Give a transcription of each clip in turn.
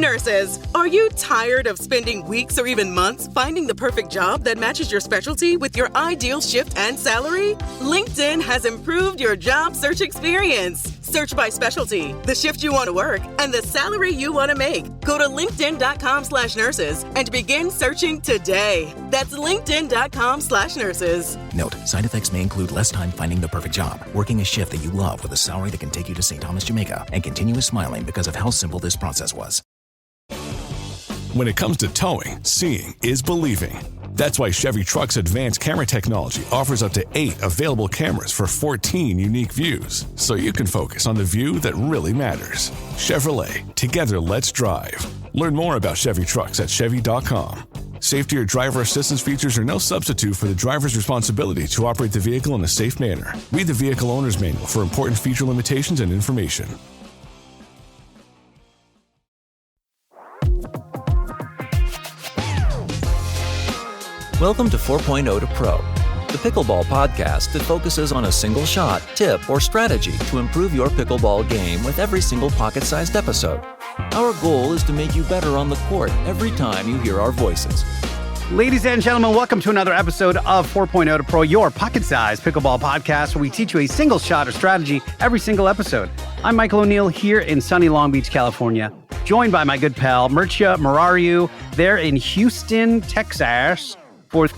Nurses, are you tired of spending weeks or even months finding the perfect job that matches your specialty with your ideal shift and salary? LinkedIn has improved your job search experience. Search by specialty, the shift you want to work, and the salary you want to make. Go to linkedin.com/nurses and begin searching today. That's linkedin.com/nurses. Note, side effects may include less time finding the perfect job, working a shift that you love with a salary that can take you to St. Thomas, Jamaica, and continuous smiling because of how simple this process was. When it comes to towing, seeing is believing. That's why Chevy Truck's advanced camera technology offers up to 8 available cameras for 14 unique views, so you can focus on the view that really matters. Chevrolet, together let's drive. Learn more about Chevy Trucks at Chevy.com. Safety or driver assistance features are no substitute for the driver's responsibility to operate the vehicle in a safe manner. Read the vehicle owner's manual for important feature limitations and information. Welcome to 4.0 to Pro, the pickleball podcast that focuses on a single shot, tip, or strategy to improve your pickleball game with every single pocket-sized episode. Our goal is to make you better on the court every time you hear our voices. Ladies and gentlemen, welcome to another episode of 4.0 to Pro, your pocket-sized pickleball podcast where we teach you a single shot or strategy every single episode. I'm Michael O'Neill here in sunny Long Beach, California, joined by my good pal, Mircea Morariu. They're in Houston, Texas, for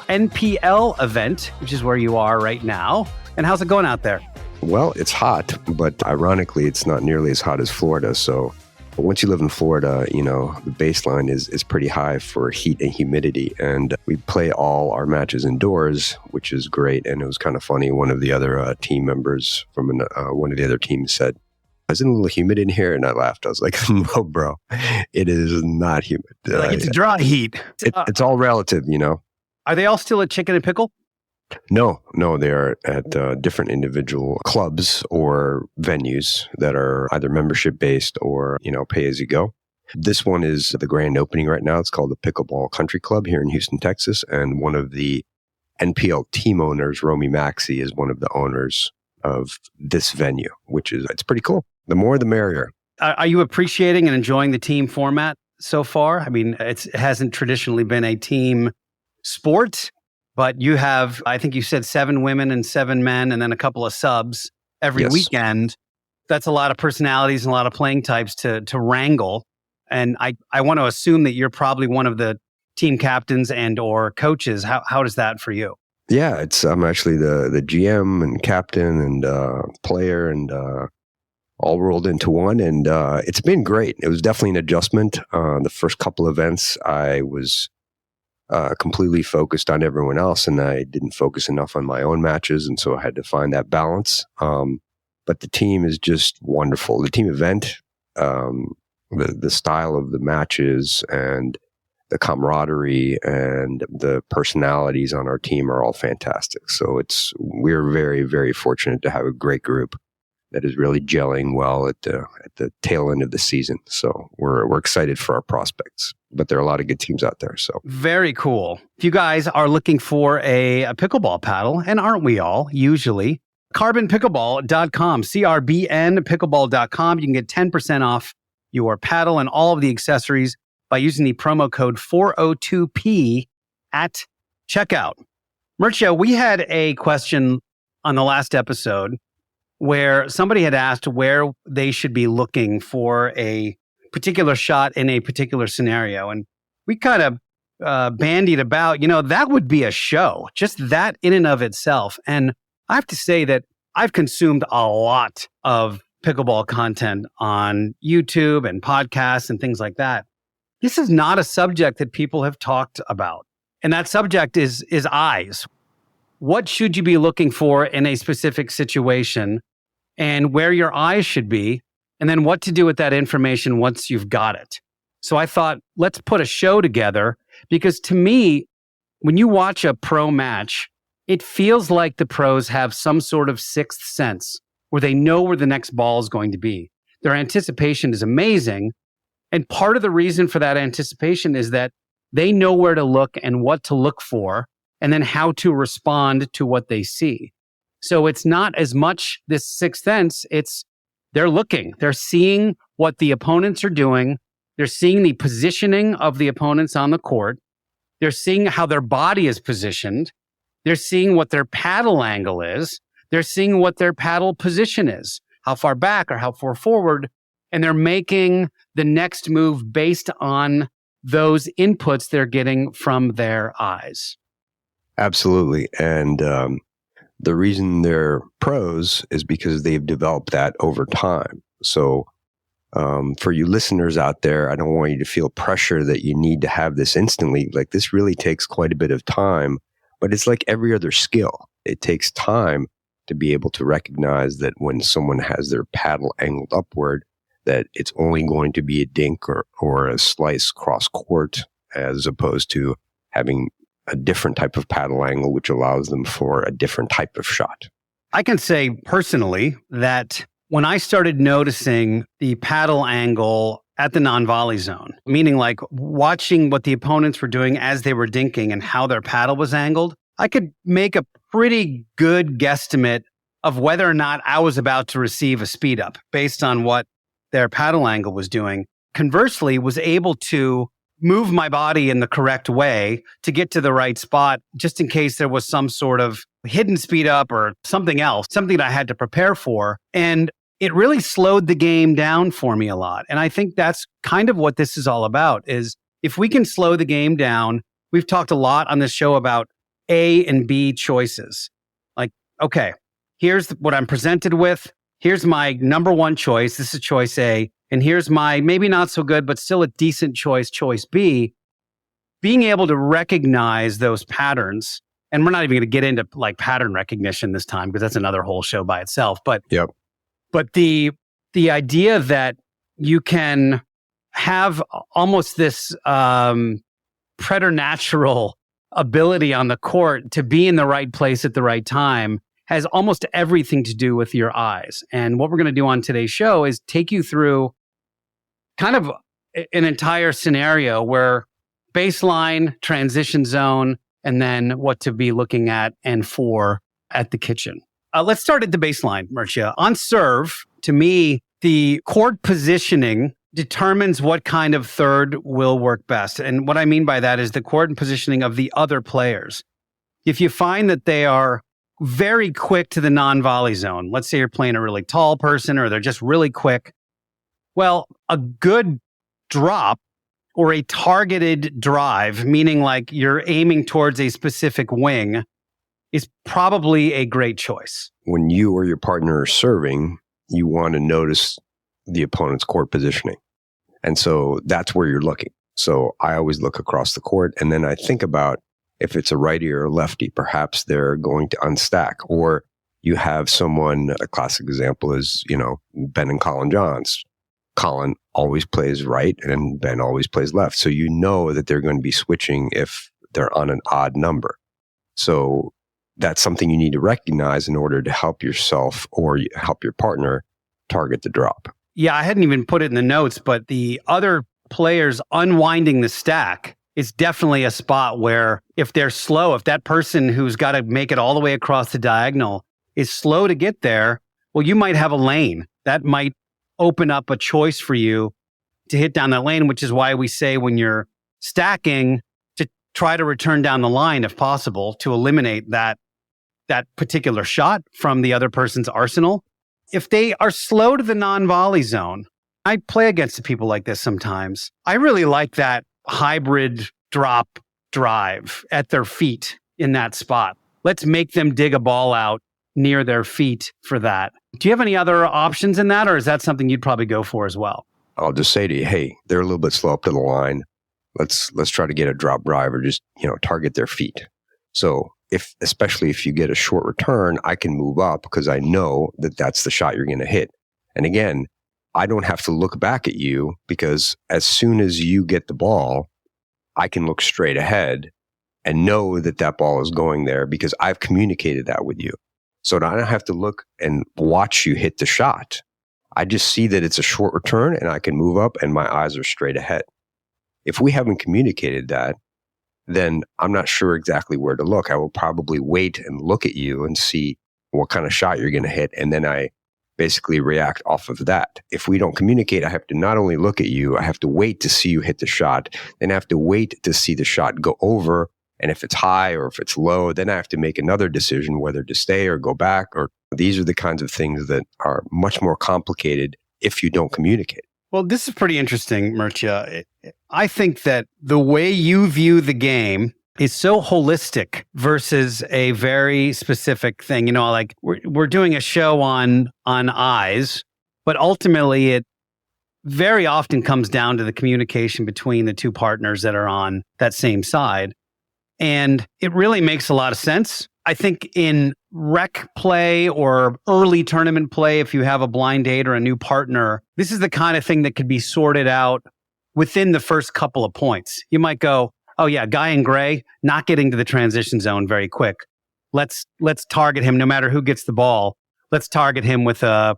NPL event, which is where you are right now. And how's it going out there? Well, it's hot, but ironically, it's not nearly as hot as Florida. So once you live in Florida, you know, the baseline is pretty high for heat and humidity. And we play all our matches indoors, which is great. And it was kind of funny. One of the other team members from one of the other teams said, "Isn't it a little humid in here?" And I laughed. I was like, "No, bro, it is not humid. It's dry heat. It's all relative, you know." Are they all still at Chicken and Pickle? No, they are at different individual clubs or venues that are either membership based or, you know, pay as you go. This one is the grand opening right now. It's called the Pickleball Country Club here in Houston, Texas. And one of the NPL team owners, Romy Maxey, is one of the owners of this venue, it's pretty cool. The more, the merrier. Are you appreciating and enjoying the team format so far? I mean, it hasn't traditionally been a team sport, but you have, I think you said 7 women and 7 men, and then a couple of subs every weekend. That's a lot of personalities and a lot of playing types to wrangle. And I want to assume that you're probably one of the team captains and or coaches. How does that for you? Yeah, I'm actually the GM and captain and player and all rolled into one. And it's been great. It was definitely an adjustment. The first couple events, I was completely focused on everyone else, and I didn't focus enough on my own matches. And so I had to find that balance. But the team is just wonderful. The team event, the style of the matches and the camaraderie and the personalities on our team are all fantastic. So we're very, very fortunate to have a great group that is really gelling well at the tail end of the season. So we're excited for our prospects. But there are a lot of good teams out there. So very cool. If you guys are looking for a pickleball paddle, and aren't we all usually, carbonpickleball.com, CRBN pickleball.com. You can get 10% off your paddle and all of the accessories by using the promo code 402P at checkout. Mircea, we had a question on the last episode where somebody had asked where they should be looking for a particular shot in a particular scenario. And we kind of bandied about, that would be a show, just that in and of itself. And I have to say that I've consumed a lot of pickleball content on YouTube and podcasts and things like that. This is not a subject that people have talked about. And that subject is eyes. What should you be looking for in a specific situation and where your eyes should be, and then what to do with that information once you've got it. So I thought, let's put a show together, because to me, when you watch a pro match, it feels like the pros have some sort of sixth sense where they know where the next ball is going to be. Their anticipation is amazing. And part of the reason for that anticipation is that they know where to look and what to look for, and then how to respond to what they see. So it's not as much this sixth sense, they're looking, they're seeing what the opponents are doing, They're seeing the positioning of the opponents on the court. They're seeing how their body is positioned. They're seeing what their paddle angle is. They're seeing what their paddle position is, how far back or how far forward. And they're making the next move based on those inputs they're getting from their eyes. Absolutely. And the reason they're pros is because they've developed that over time. So for you listeners out there, I don't want you to feel pressure that you need to have this instantly. Like, this really takes quite a bit of time, but it's like every other skill. It takes time to be able to recognize that when someone has their paddle angled upward, that it's only going to be a dink or a slice cross court, as opposed to having a different type of paddle angle, which allows them for a different type of shot. I can say personally that when I started noticing the paddle angle at the non-volley zone, meaning like watching what the opponents were doing as they were dinking and how their paddle was angled, I could make a pretty good guesstimate of whether or not I was about to receive a speed up based on what their paddle angle was doing. Conversely, was able to move my body in the correct way to get to the right spot, just in case there was some sort of hidden speed up or something else, something that I had to prepare for. And it really slowed the game down for me a lot. And I think that's kind of what this is all about, is if we can slow the game down. We've talked a lot on this show about A and B choices. Like, okay, here's what I'm presented with. Here's my number one choice. This is choice A. And here's my maybe not so good, but still a decent choice, choice B. Being able to recognize those patterns. And we're not even going to get into like pattern recognition this time, because that's another whole show by itself. But the idea that you can have almost this preternatural ability on the court to be in the right place at the right time has almost everything to do with your eyes. And what we're going to do on today's show is take you through kind of an entire scenario where baseline, transition zone, and then what to be looking at and for at the kitchen. Let's start at the baseline, Mircea. On serve, to me, the court positioning determines what kind of third will work best. And what I mean by that is the court and positioning of the other players. If you find that they are very quick to the non-volley zone, let's say you're playing a really tall person or they're just really quick, well, a good drop or a targeted drive, meaning like you're aiming towards a specific wing, is probably a great choice. When you or your partner are serving, you want to notice the opponent's court positioning. And so that's where you're looking. So I always look across the court, and then I think about if it's a righty or a lefty, perhaps they're going to unstack. Or you have someone, a classic example is, Ben and Colin Johns. Colin always plays right and Ben always plays left. So you know that they're going to be switching if they're on an odd number. So that's something you need to recognize in order to help yourself or help your partner target the drop. Yeah, I hadn't even put it in the notes, but the other players unwinding the stack is definitely a spot where if they're slow, if that person who's got to make it all the way across the diagonal is slow to get there, well, you might have a lane. That might open up a choice for you to hit down that lane, which is why we say when you're stacking to try to return down the line if possible to eliminate that particular shot from the other person's arsenal. If they are slow to the non-volley zone, I play against people like this sometimes. I really like that hybrid drop drive at their feet in that spot. Let's make them dig a ball out near their feet for that. Do you have any other options in that, or is that something you'd probably go for as well? I'll just say to you, hey, they're a little bit slow up to the line. Let's try to get a drop drive or just, target their feet. So especially if you get a short return, I can move up because I know that that's the shot you're going to hit. And again, I don't have to look back at you because as soon as you get the ball, I can look straight ahead and know that that ball is going there because I've communicated that with you. So I don't have to look and watch you hit the shot. I just see that it's a short return and I can move up and my eyes are straight ahead. If we haven't communicated that, then I'm not sure exactly where to look. I will probably wait and look at you and see what kind of shot you're going to hit. And then I basically react off of that. If we don't communicate, I have to not only look at you, I have to wait to see you hit the shot. Then I have to wait to see the shot go over. And if it's high or if it's low, then I have to make another decision whether to stay or go back. Or these are the kinds of things that are much more complicated if you don't communicate. Well, this is pretty interesting, Mircea. I think that the way you view the game is so holistic versus a very specific thing. You know, like we're doing a show on eyes, but ultimately it very often comes down to the communication between the two partners that are on that same side. And it really makes a lot of sense. I think in rec play or early tournament play, if you have a blind date or a new partner, this is the kind of thing that could be sorted out within the first couple of points. You might go, oh yeah, guy in gray, not getting to the transition zone very quick. Let's target him no matter who gets the ball. Let's target him with a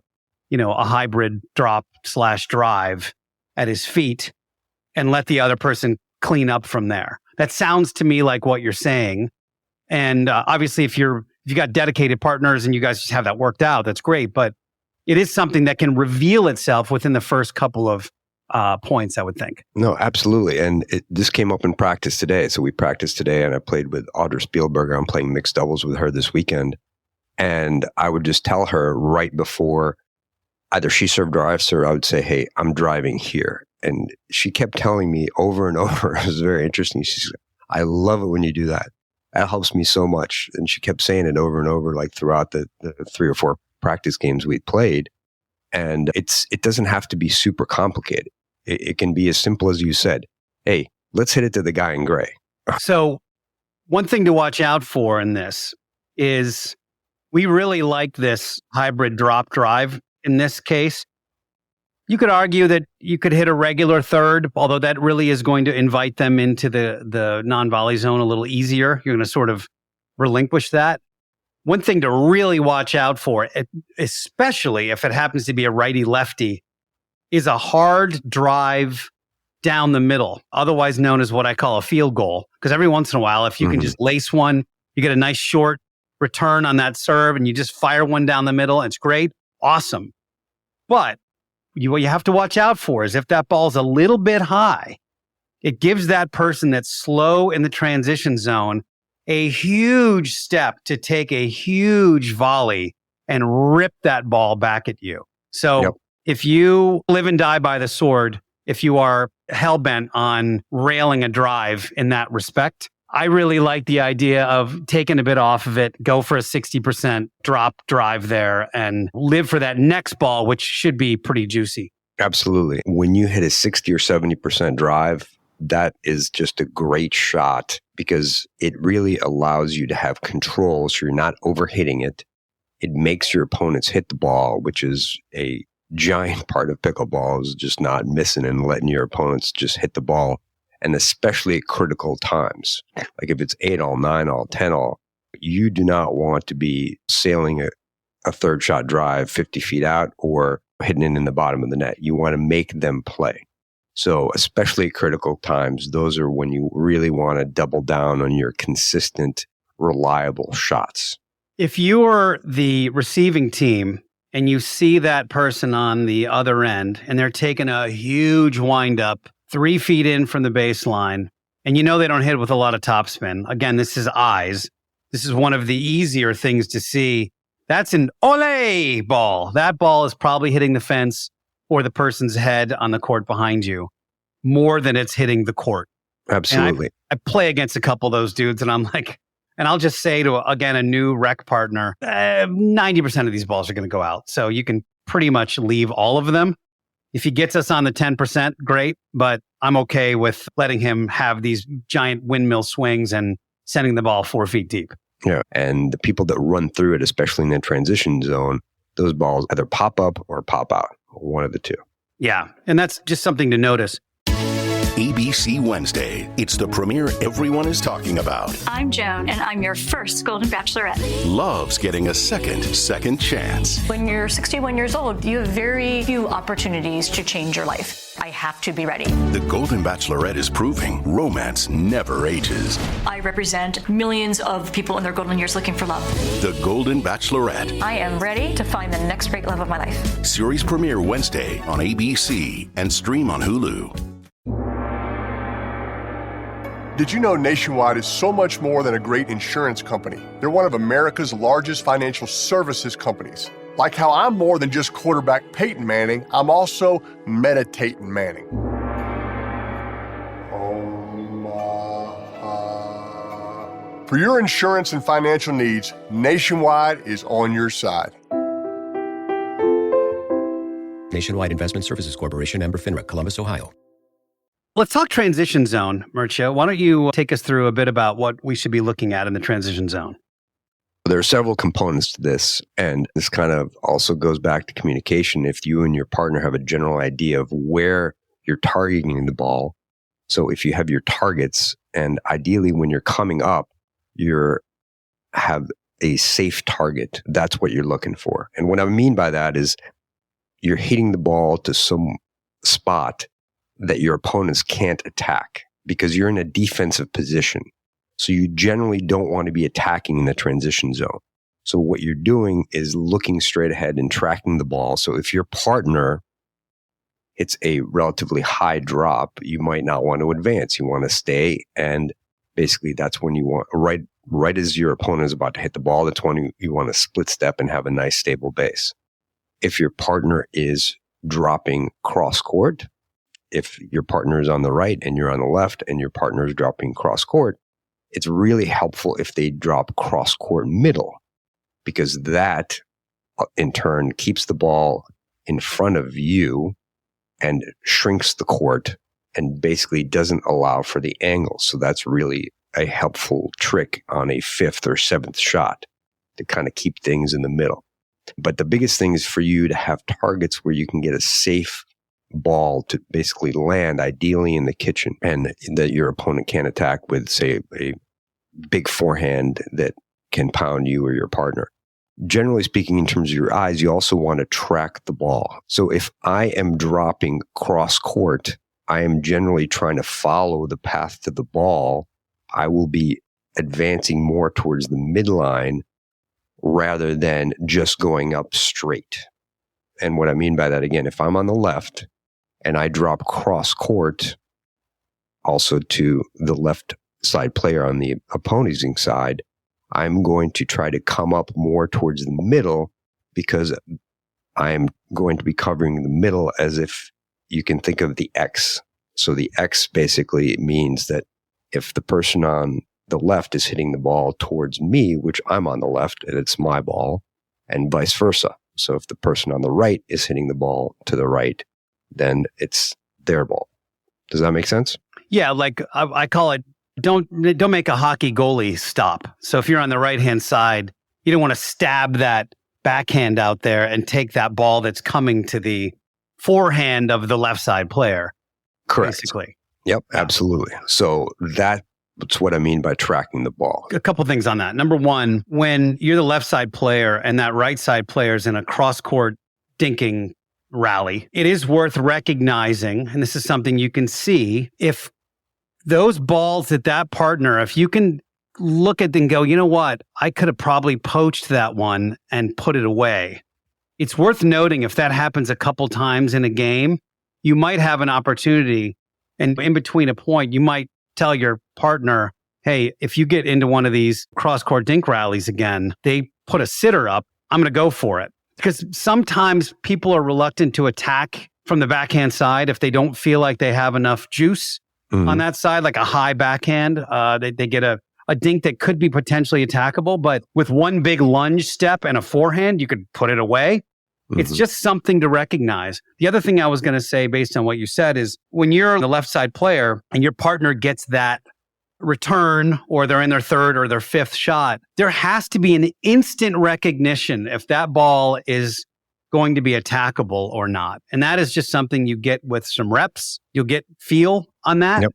hybrid drop/drive at his feet and let the other person clean up from there. That sounds to me like what you're saying. And obviously if you got dedicated partners and you guys just have that worked out, that's great. But it is something that can reveal itself within the first couple of points, I would think. No, absolutely. And this came up in practice today. So we practiced today and I played with Audra Spielberger. I'm playing mixed doubles with her this weekend. And I would just tell her right before either she served or I served, I would say, hey, I'm driving here. And she kept telling me over and over. It was very interesting. She's like, I love it when you do that. That helps me so much. And she kept saying it over and over, like throughout the 3 or 4 practice games we played. And it doesn't have to be super complicated. It can be as simple as you said, hey, let's hit it to the guy in gray. So one thing to watch out for in this is we really like this hybrid drop drive in this case. You could argue that you could hit a regular third, although that really is going to invite them into the non-volley zone a little easier. You're going to sort of relinquish that. One thing to really watch out for, especially if it happens to be a righty-lefty, is a hard drive down the middle, otherwise known as what I call a field goal. Because every once in a while, if you can just lace one, you get a nice short return on that serve and you just fire one down the middle. It's great. Awesome. But what you have to watch out for is if that ball's a little bit high, it gives that person that's slow in the transition zone a huge step to take a huge volley and rip that ball back at you. So if you live and die by the sword, if you are hell-bent on railing a drive in that respect, I really like the idea of taking a bit off of it, go for a 60% drop drive there and live for that next ball, which should be pretty juicy. Absolutely. When you hit a 60 or 70% drive, that is just a great shot because it really allows you to have control so you're not overhitting it. It makes your opponents hit the ball, which is a giant part of pickleball, is just not missing and letting your opponents just hit the ball. And especially at critical times, like if it's 8-all, 9-all, 10-all, you do not want to be sailing a third shot drive 50 feet out or hitting it in the bottom of the net. You want to make them play. So especially at critical times, those are when you really want to double down on your consistent, reliable shots. If you're the receiving team and you see that person on the other end and they're taking a huge windup 3 feet in from the baseline, and you know they don't hit with a lot of topspin. Again, this is eyes. This is one of the easier things to see. That's an ole ball. That ball is probably hitting the fence or the person's head on the court behind you more than it's hitting the court. Absolutely. I play against a couple of those dudes and I'm like, and I'll just say to, again, a new rec partner, 90% of these balls are going to go out. So you can pretty much leave all of them. If he gets us on the 10%, great. But I'm okay with letting him have these giant windmill swings and sending the ball 4 feet deep. Yeah. And the people that run through it, especially in the transition zone, those balls either pop up or pop out, one of the two. Yeah. And that's just something to notice. ABC Wednesday. It's the premiere everyone is talking about. I'm Joan, and I'm your first Golden Bachelorette. Loves getting a second chance. When you're 61 years old, you have very few opportunities to change your life. I have to be ready. The Golden Bachelorette is proving romance never ages. I represent millions of people in their golden years looking for love. The Golden Bachelorette. I am ready to find the next great love of my life. Series premiere Wednesday on ABC and stream on Hulu. Did you know Nationwide is so much more than a great insurance company? They're one of America's largest financial services companies. Like how I'm more than just quarterback Peyton Manning, I'm also meditating Manning. For your insurance and financial needs, Nationwide is on your side. Nationwide Investment Services Corporation, member FINRA, Columbus, Ohio. Let's talk transition zone, Mircea. Why don't you take us through a bit about what we should be looking at in the transition zone? There are several components to this, and this kind of also goes back to communication. If you and your partner have a general idea of where you're targeting the ball, so if you have your targets, and ideally when you're coming up, you have a safe target. That's what you're looking for. And what I mean by that is you're hitting the ball to some spot that your opponents can't attack because you're in a defensive position. So you generally don't want to be attacking in the transition zone. So what you're doing is looking straight ahead and tracking the ball. So if your partner hits a relatively high drop, you might not want to advance. You want to stay. And basically that's when you want, right as your opponent is about to hit the ball, that's when you want to split step and have a nice stable base. If your partner is dropping cross court, if your partner is on the right and you're on the left and your partner is dropping cross court, it's really helpful if they drop cross court middle, because that in turn keeps the ball in front of you and shrinks the court and basically doesn't allow for the angle. So that's really a helpful trick on a fifth or seventh shot to kind of keep things in the middle. But the biggest thing is for you to have targets where you can get a safe ball to basically land, ideally in the kitchen, and that your opponent can't attack with, say, a big forehand that can pound you or your partner. Generally speaking, in terms of your eyes, you also want to track the ball. So if I am dropping cross court, I am generally trying to follow the path to the ball. I will be advancing more towards the midline rather than just going up straight. And what I mean by that, again, if I'm on the left and I drop cross court also to the left side player on the opposing side, I'm going to try to come up more towards the middle because I'm going to be covering the middle as if you can think of the X. So the X basically means that if the person on the left is hitting the ball towards me, which I'm on the left, and it's my ball, and vice versa. So if the person on the right is hitting the ball to the right, then it's their ball. Does that make sense? Yeah, like I call it, don't make a hockey goalie stop. So if you're on the right-hand side, you don't want to stab that backhand out there and take that ball that's coming to the forehand of the left side player. Correct. Basically. Yep, absolutely. So that's what I mean by tracking the ball. A couple things on that. Number one, when you're the left side player and that right side player is in a cross-court dinking rally, it is worth recognizing, and this is something you can see, if those balls at that partner, if you can look at them and go, you know what, I could have probably poached that one and put it away. It's worth noting if that happens a couple times in a game, you might have an opportunity, and in between a point, you might tell your partner, hey, if you get into one of these cross-court dink rallies again, they put a sitter up, I'm going to go for it. Because sometimes people are reluctant to attack from the backhand side if they don't feel like they have enough juice on that side, like a high backhand. They get a dink that could be potentially attackable, but with one big lunge step and a forehand, you could put it away. It's just something to recognize. The other thing I was going to say based on what you said is when you're the left side player and your partner gets that return or they're in their third or their fifth shot, there has to be an instant recognition if that ball is going to be attackable or not. And that is just something you get with some reps. You'll get feel on that. Yep.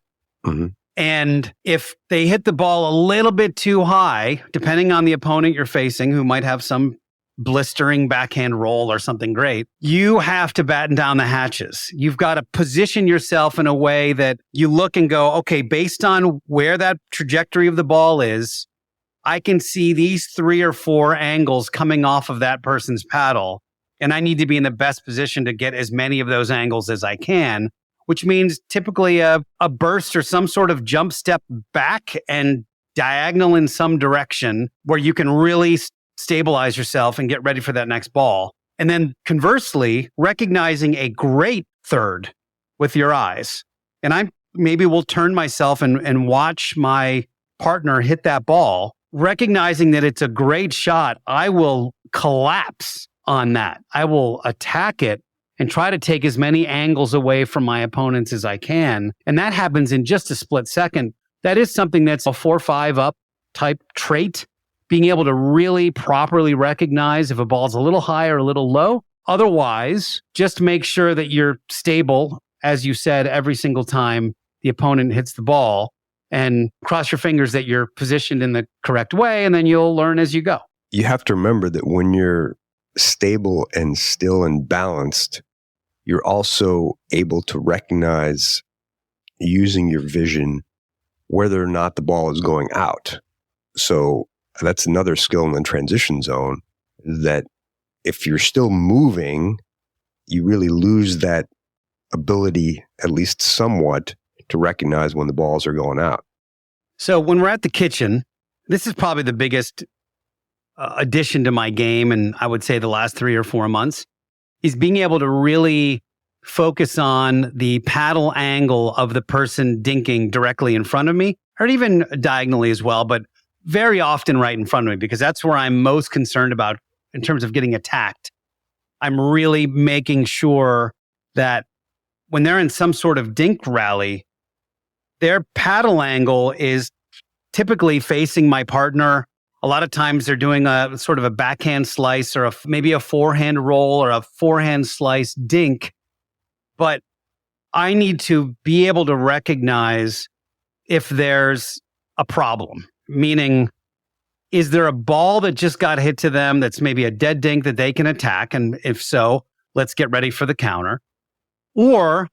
Mm-hmm. And if they hit the ball a little bit too high, depending on the opponent you're facing, who might have some blistering backhand roll or something great, you have to batten down the hatches. You've got to position yourself in a way that you look and go, okay, based on where that trajectory of the ball is, I can see these 3 or 4 angles coming off of that person's paddle. And I need to be in the best position to get as many of those angles as I can, which means typically a burst or some sort of jump step back and diagonal in some direction where you can really stabilize yourself and get ready for that next ball. And then conversely, recognizing a great third with your eyes. And I maybe will turn myself and watch my partner hit that ball, recognizing that it's a great shot. I will collapse on that. I will attack it and try to take as many angles away from my opponents as I can. And that happens in just a split second. That is something that's a 4-5 up type trait, being able to really properly recognize if a ball's a little high or a little low. Otherwise, just make sure that you're stable, as you said, every single time the opponent hits the ball, and cross your fingers that you're positioned in the correct way, and then you'll learn as you go. You have to remember that when you're stable and still and balanced, you're also able to recognize, using your vision, whether or not the ball is going out. So that's another skill in the transition zone, that if you're still moving, you really lose that ability, at least somewhat, to recognize when the balls are going out. So when we're at the kitchen, this is probably the biggest addition to my game, and I would say the last 3 or 4 months, is being able to really focus on the paddle angle of the person dinking directly in front of me, or even diagonally as well, but very often right in front of me, because that's where I'm most concerned about in terms of getting attacked. I'm really making sure that when they're in some sort of dink rally, their paddle angle is typically facing my partner. A lot of times they're doing a sort of a backhand slice or maybe a forehand roll or a forehand slice dink. But I need to be able to recognize if there's a problem, meaning, is there a ball that just got hit to them that's maybe a dead dink that they can attack? And if so, let's get ready for the counter. Or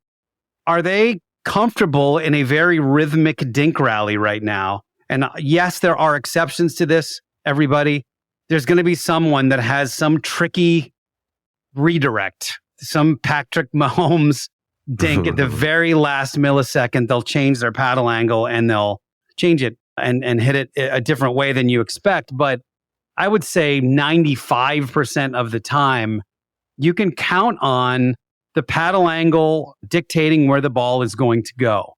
are they comfortable in a very rhythmic dink rally right now? And yes, there are exceptions to this, everybody. There's going to be someone that has some tricky redirect, some Patrick Mahomes dink at the very last millisecond. They'll change their paddle angle and they'll change it and hit it a different way than you expect. But I would say 95% of the time, you can count on the paddle angle dictating where the ball is going to go.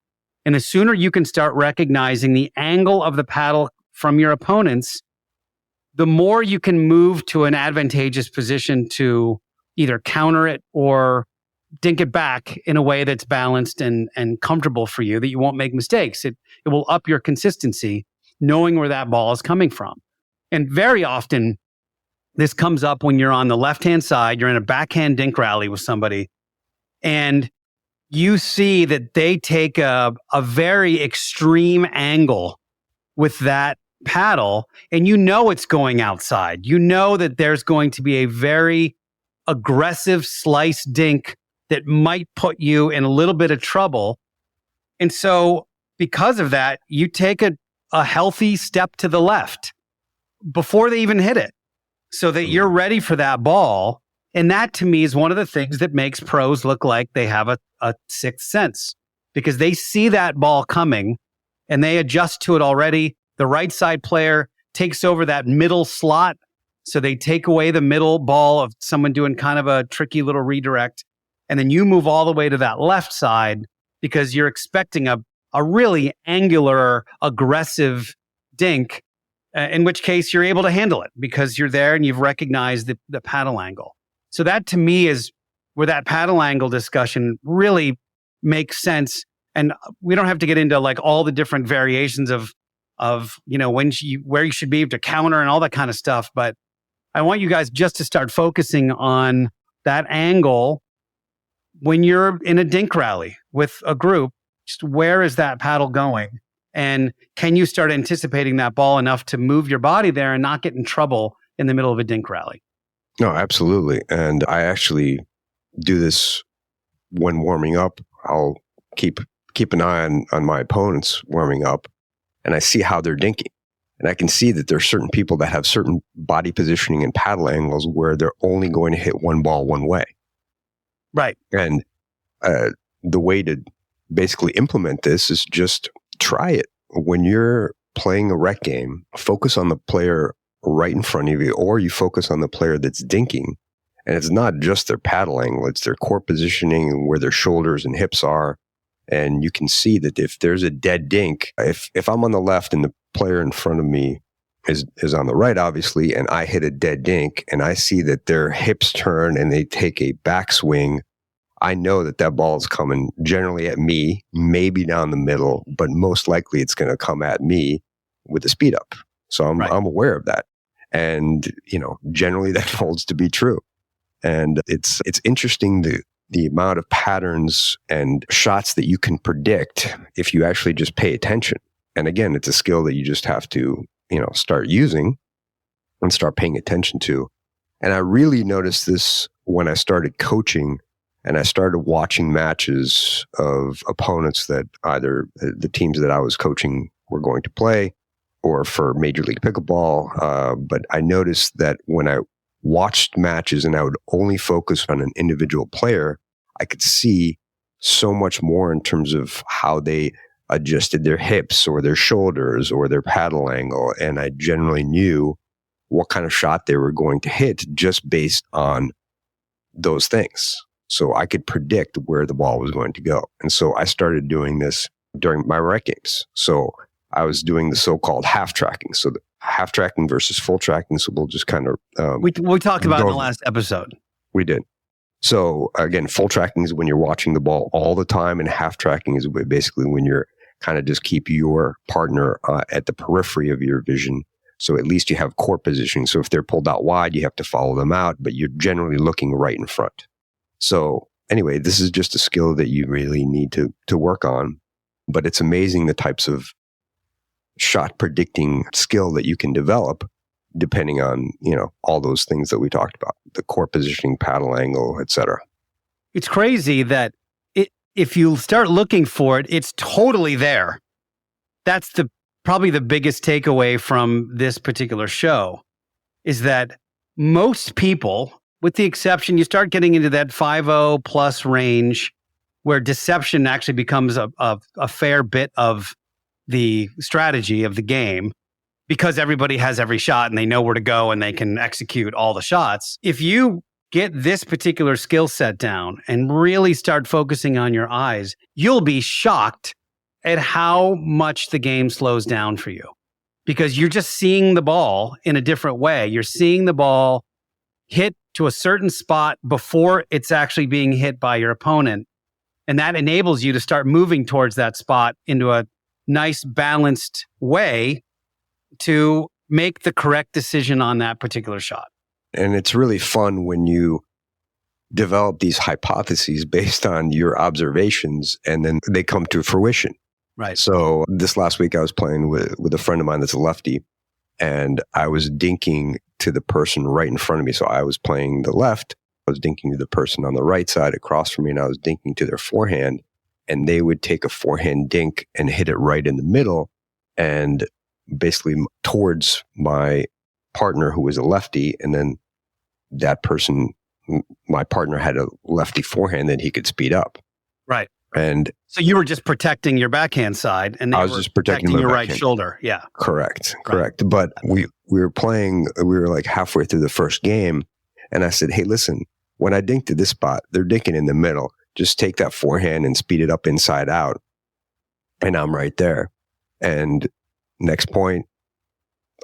And the sooner you can start recognizing the angle of the paddle from your opponents, the more you can move to an advantageous position to either counter it or dink it back in a way that's balanced and comfortable for you, that you won't make mistakes. It will up your consistency, knowing where that ball is coming from. And very often, this comes up when you're on the left-hand side, you're in a backhand dink rally with somebody, and you see that they take a very extreme angle with that paddle, and you know it's going outside. You know that there's going to be a very aggressive slice dink that might put you in a little bit of trouble. And so because of that, you take a healthy step to the left before they even hit it so that you're ready for that ball. And that, to me, is one of the things that makes pros look like they have a sixth sense, because they see that ball coming and they adjust to it already. The right side player takes over that middle slot, so they take away the middle ball of someone doing kind of a tricky little redirect. And then you move all the way to that left side because you're expecting a really angular, aggressive dink, in which case you're able to handle it because you're there and you've recognized the paddle angle. So that, to me, is where that paddle angle discussion really makes sense. And we don't have to get into like all the different variations of where you should be to counter and all that kind of stuff. But I want you guys just to start focusing on that angle when you're in a dink rally with a group. Just where is that paddle going? And can you start anticipating that ball enough to move your body there and not get in trouble in the middle of a dink rally? No, absolutely. And I actually do this when warming up. I'll keep an eye on my opponents warming up, and I see how they're dinking. And I can see that there's certain people that have certain body positioning and paddle angles where they're only going to hit one ball one way. Right. And the way to basically implement this is just try it. When you're playing a rec game, focus on the player right in front of you, or you focus on the player that's dinking. And it's not just their paddle angle, it's their core positioning and where their shoulders and hips are. And you can see that if there's a dead dink, if I'm on the left and the player in front of me is on the right, obviously, and I hit a dead dink and I see that their hips turn and they take a backswing, I know that that ball is coming generally at me, maybe down the middle, but most likely it's going to come at me with a speed up. So I'm aware of that. And, generally that holds to be true. And it's interesting the amount of patterns and shots that you can predict if you actually just pay attention. And again, it's a skill that you just have to, start using and start paying attention to. And I really noticed this when I started coaching and I started watching matches of opponents that either the teams that I was coaching were going to play or for Major League Pickleball. But I noticed that when I watched matches and I would only focus on an individual player, I could see so much more in terms of how they adjusted their hips or their shoulders or their paddle angle. And I generally knew what kind of shot they were going to hit just based on those things. So I could predict where the ball was going to go. And so I started doing this during my rec games. So I was doing the so-called half tracking. So the half tracking versus full tracking. So we'll just kind of... we talked about it in the last episode. We did. So again, full tracking is when you're watching the ball all the time, and half tracking is basically when you're kind of just keep your partner at the periphery of your vision. So at least you have core positioning. So if they're pulled out wide, you have to follow them out, but you're generally looking right in front. So anyway, this is just a skill that you really need to work on, but it's amazing the types of shot predicting skill that you can develop depending on, all those things that we talked about, the core positioning, paddle angle, etc. It's crazy that if you start looking for it, it's totally there. That's probably the biggest takeaway from this particular show is that most people, with the exception, you start getting into that 5-0 plus range where deception actually becomes a fair bit of the strategy of the game because everybody has every shot and they know where to go and they can execute all the shots. If you get this particular skill set down and really start focusing on your eyes, you'll be shocked at how much the game slows down for you because you're just seeing the ball in a different way. You're seeing the ball hit to a certain spot before it's actually being hit by your opponent. And that enables you to start moving towards that spot into a nice balanced way to make the correct decision on that particular shot. And it's really fun when you develop these hypotheses based on your observations and then they come to fruition. Right. So this last week I was playing with a friend of mine that's a lefty and I was dinking to the person right in front of me. So I was playing the left. I was dinking to the person on the right side across from me and I was dinking to their forehand and they would take a forehand dink and hit it right in the middle and basically towards my partner who was a lefty. And then that person, my partner had a lefty forehand that he could spead up. Right. And so you were just protecting your backhand side and I was just protecting your backhand. right shoulder. Yeah. Correct. But we were like halfway through the first game and I said, hey, listen, when I dink to this spot, they're dinking in the middle. Just take that forehand and speed it up inside out. And I'm right there. And next point,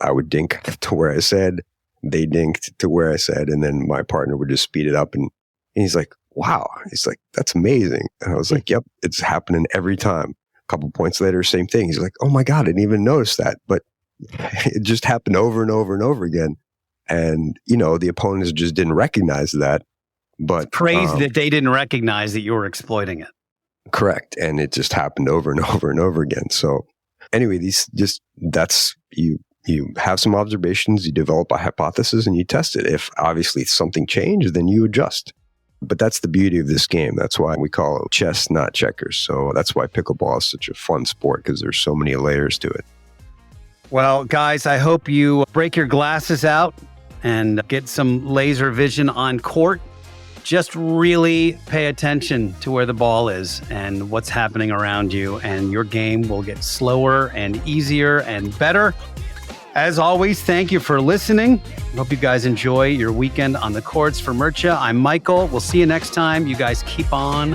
I would dink to where I said, they dinked to where I said, and then my partner would just speed it up. And he's like, wow. He's like, that's amazing. And I was like, yep, it's happening every time. A couple points later, same thing. He's like, oh my God, I didn't even notice that. But it just happened over and over and over again. And, the opponents just didn't recognize that. But it's crazy that they didn't recognize that you were exploiting it. Correct. And it just happened over and over and over again. So anyway, you have some observations, you develop a hypothesis, and you test it. If obviously something changed, then you adjust. But that's the beauty of this game. That's why we call it chess, not checkers. So that's why pickleball is such a fun sport, because there's so many layers to it. Well, guys, I hope you break your glasses out and get some laser vision on court. Just really pay attention to where the ball is and what's happening around you, and your game will get slower and easier and better. As always, thank you for listening. Hope you guys enjoy your weekend on the courts. For Mircea, I'm Michael. We'll see you next time. You guys keep on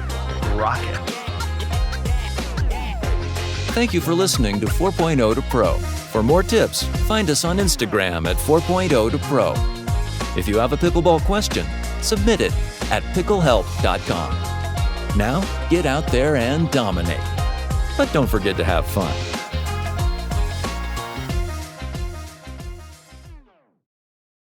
rocking. Thank you for listening to 4.0 to Pro. For more tips, find us on Instagram at 4.0 to Pro. If you have a pickleball question, submit it at picklehelp.com. Now, get out there and dominate. But don't forget to have fun.